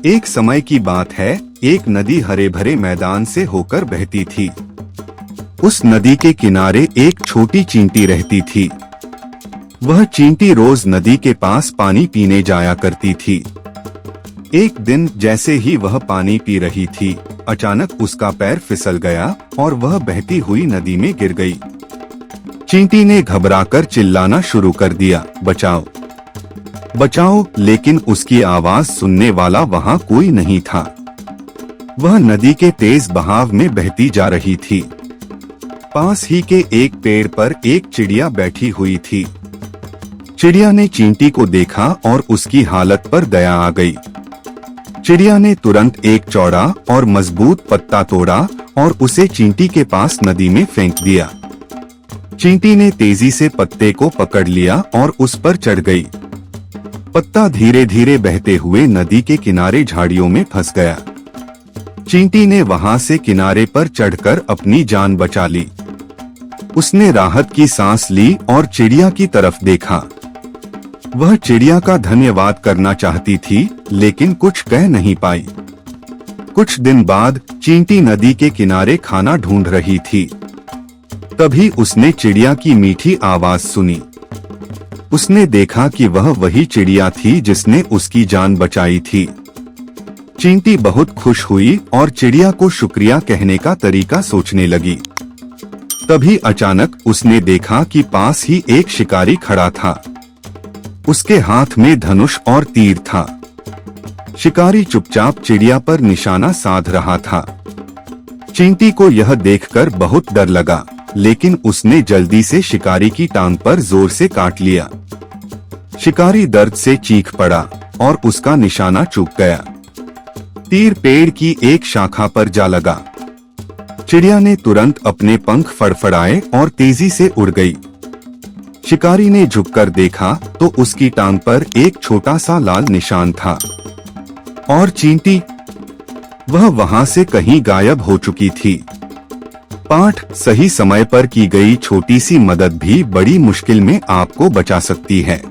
एक समय की बात है, एक नदी हरे भरे मैदान से होकर बहती थी। उस नदी के किनारे एक छोटी चींटी रहती थी। वह चींटी रोज नदी के पास पानी पीने जाया करती थी। एक दिन जैसे ही वह पानी पी रही थी, अचानक उसका पैर फिसल गया और वह बहती हुई नदी में गिर गई। चींटी ने घबराकर चिल्लाना शुरू कर दिया, बचाओ बचाओ, लेकिन उसकी आवाज सुनने वाला वहाँ कोई नहीं था। वह नदी के तेज बहाव में बहती जा रही थी। पास ही के एक पेड़ पर एक चिड़िया बैठी हुई थी। चिड़िया ने चींटी को देखा और उसकी हालत पर दया आ गई। चिड़िया ने तुरंत एक चौड़ा और मजबूत पत्ता तोड़ा और उसे चींटी के पास नदी में फेंक दिया। चींटी ने तेजी से पत्ते को पकड़ लिया और उस पर चढ़ गई। पत्ता धीरे धीरे बहते हुए नदी के किनारे झाड़ियों में फंस गया। चींटी ने वहां से किनारे पर चढ़कर अपनी जान बचा ली। उसने राहत की सांस ली और चिड़िया की तरफ देखा। वह चिड़िया का धन्यवाद करना चाहती थी, लेकिन कुछ कह नहीं पाई। कुछ दिन बाद चींटी नदी के किनारे खाना ढूंढ रही थी। तभी उसने चिड़िया की मीठी आवाज सुनी। उसने देखा कि वह वही चिड़िया थी जिसने उसकी जान बचाई थी। चींटी बहुत खुश हुई और चिड़िया को शुक्रिया कहने का तरीका सोचने लगी। तभी अचानक उसने देखा कि पास ही एक शिकारी खड़ा था। उसके हाथ में धनुष और तीर था। शिकारी चुपचाप चिड़िया पर निशाना साध रहा था। चींटी को यह देखकर बहुत डर लगा, लेकिन उसने जल्दी से शिकारी की टांग पर जोर से काट लिया। शिकारी दर्द से चीख पड़ा और उसका निशाना चूक गया। तीर पेड़ की एक शाखा पर जा लगा। चिड़िया ने तुरंत अपने पंख फड़फड़ाए और तेजी से उड़ गई। शिकारी ने झुककर देखा तो उसकी टांग पर एक छोटा सा लाल निशान था। और चींटी, वह वहां से कहीं गायब हो चुकी थी। पाठ: सही समय पर की गई छोटी सी मदद भी बड़ी मुश्किल में आपको बचा सकती है।